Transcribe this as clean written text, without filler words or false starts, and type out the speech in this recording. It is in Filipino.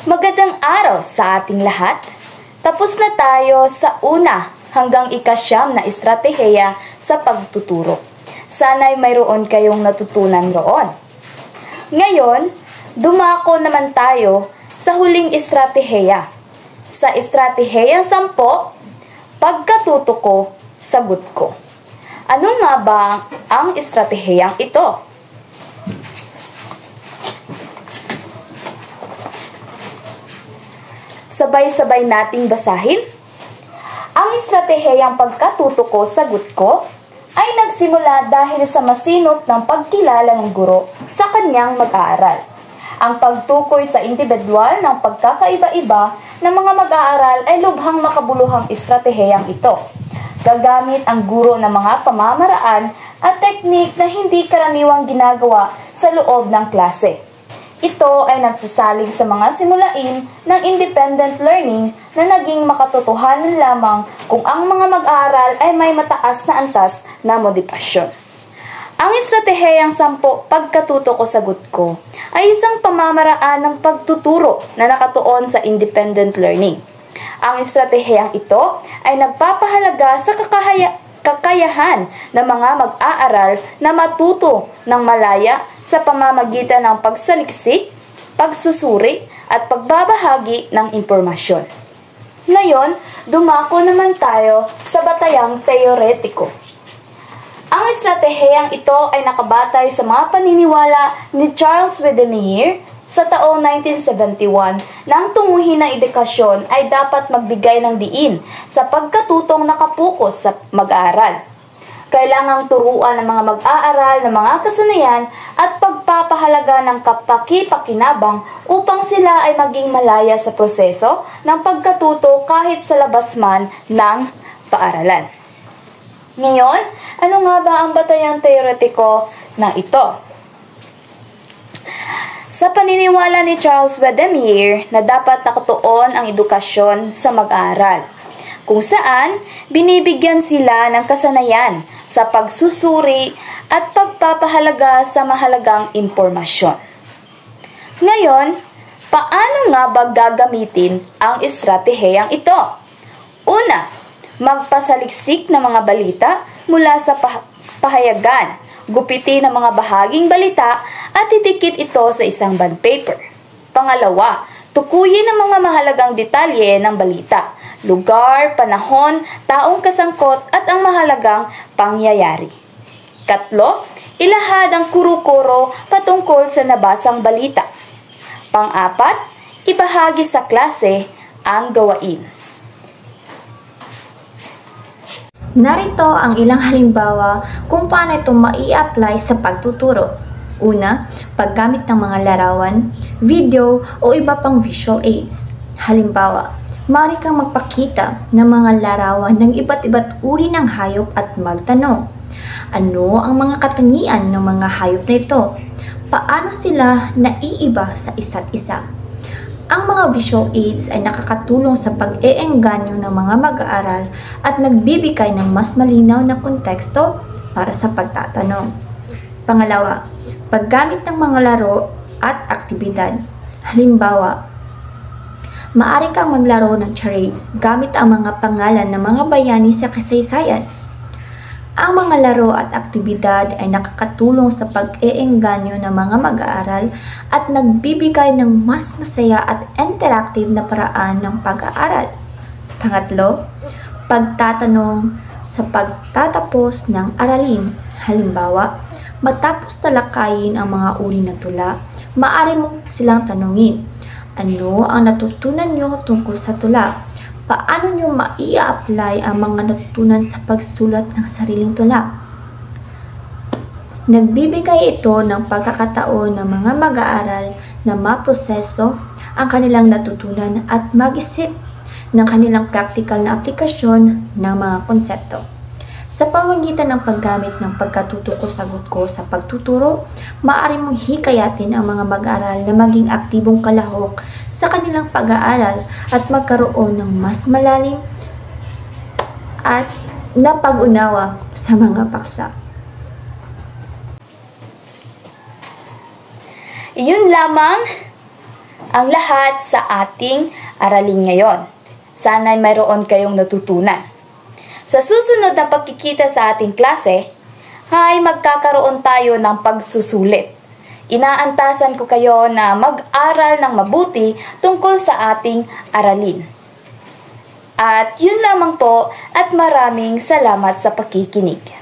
Magandang araw sa ating lahat. Tapos na tayo sa una hanggang ika-9 na estratehiya sa pagtuturo. Sana'y mayroon kayong natutunan roon. Ngayon, dumako naman tayo sa huling estratehiya. Sa estratehiya 10, pagkatuto ko, sagot ko. Ano nga ba ang estratehiyang ito? Sabay-sabay nating basahin. Ang estratehiyang pagkatuto ko, sagot ko ay nagsimula dahil sa masinop ng pagkilala ng guro sa kanyang mag-aaral. Ang pagtukoy sa individual ng pagkakaiba-iba ng mga mag-aaral ay lubhang makabuluhang estratehiyang ito. Gagamit ang guro ng mga pamamaraan at teknik na hindi karaniwang ginagawa sa loob ng klase. Ito ay nagsasalig sa mga simulain ng independent learning na naging makatotohanan lamang kung ang mga mag-aaral ay may mataas na antas na motibasyon. Ang estratehiyang 10, pagkatuto ko, sagot ko, ay isang pamamaraan ng pagtuturo na nakatuon sa independent learning. Ang estratehiyang ito ay nagpapahalaga sa kakayahan ng mga mag-aaral na matuto ng malaya sa pamamagitan ng pagsaliksik, pagsusuri, at pagbabahagi ng impormasyon. Ngayon, dumako naman tayo sa batayang teoretiko. Ang estratehiyang ito ay nakabatay sa mga paniniwala ni Charles Wedemire sa taong 1971 nang tunguhin ng edukasyon ay dapat magbigay ng diin sa pagkatutong nakapokus sa mag-aaral. Kailangang turuan ng mga mag-aaral ng mga kasanayan at pagpapahalaga ng kapaki-pakinabang upang sila ay maging malaya sa proseso ng pagkatuto kahit sa labas man ng paaralan. Ngayon, ano nga ba ang batayang teoretiko na ito? Sa paniniwala ni Charles Wedemire na dapat nakatuon ang edukasyon sa mag-aaral, kung saan binibigyan sila ng kasanayan sa pagsusuri at pagpapahalaga sa mahalagang impormasyon. Ngayon, paano nga ba gagamitin ang estratehiyang ito? Una, magpasaliksik ng mga balita mula sa pahayagan, gupitin ang mga bahaging balita at itikit ito sa isang bond paper. Pangalawa, tukuyin ang mga mahalagang detalye ng balita, lugar, panahon, taong kasangkot at ang mahalagang pangyayari. Katlo, ilahad ang kuro-kuro patungkol sa nabasang balita. Pang-apat, ibahagi sa klase ang gawain. Narito ang ilang halimbawa kung paano ito mai-apply sa pagtuturo. Una, paggamit ng mga larawan, video o iba pang visual aids. Halimbawa, maaari kang magpakita ng mga larawan ng iba't uri ng hayop at magtanong. Ano ang mga katangian ng mga hayop na ito? Paano sila naiiba sa isa't isa? Ang mga visual aids ay nakakatulong sa pag-eengganyo ng mga mag-aaral at nagbibigay ng mas malinaw na konteksto para sa pagtatanong. Pangalawa, paggamit ng mga laro at aktibidad. Halimbawa, maaari kang maglaro ng charades gamit ang mga pangalan ng mga bayani sa kasaysayan. Ang mga laro at aktibidad ay nakakatulong sa pag-eengganyo ng mga mag-aaral at nagbibigay ng mas masaya at interactive na paraan ng pag-aaral. Pangatlo, pagtatanong sa pagtatapos ng aralin. Halimbawa, matapos talakayin ang mga uri ng tula, maaari mo silang tanungin, ano ang natutunan nyo tungkol sa tula? Paano nyo mai-apply ang mga natutunan sa pagsulat ng sariling tula? Nagbibigay ito ng pagkakataon ng mga mag-aaral na maproseso ang kanilang natutunan at mag-isip ng kanilang practical na aplikasyon ng mga konsepto. Sa pamamagitan ng paggamit ng pagkatuto ko, sagot ko sa pagtuturo, maaari mong hikayatin ang mga mag-aaral na maging aktibong kalahok sa kanilang pag-aaral at magkaroon ng mas malalim at napag-unawa sa mga paksa. Iyon lamang. ang lahat sa ating aralin ngayon. Sana'y mayroon kayong natutunan. Sa susunod na pagkikita sa ating klase, ay magkakaroon tayo ng pagsusulit. Inaantasan ko kayo na mag-aral ng mabuti tungkol sa ating aralin. At yun lamang po at maraming salamat sa pakikinig.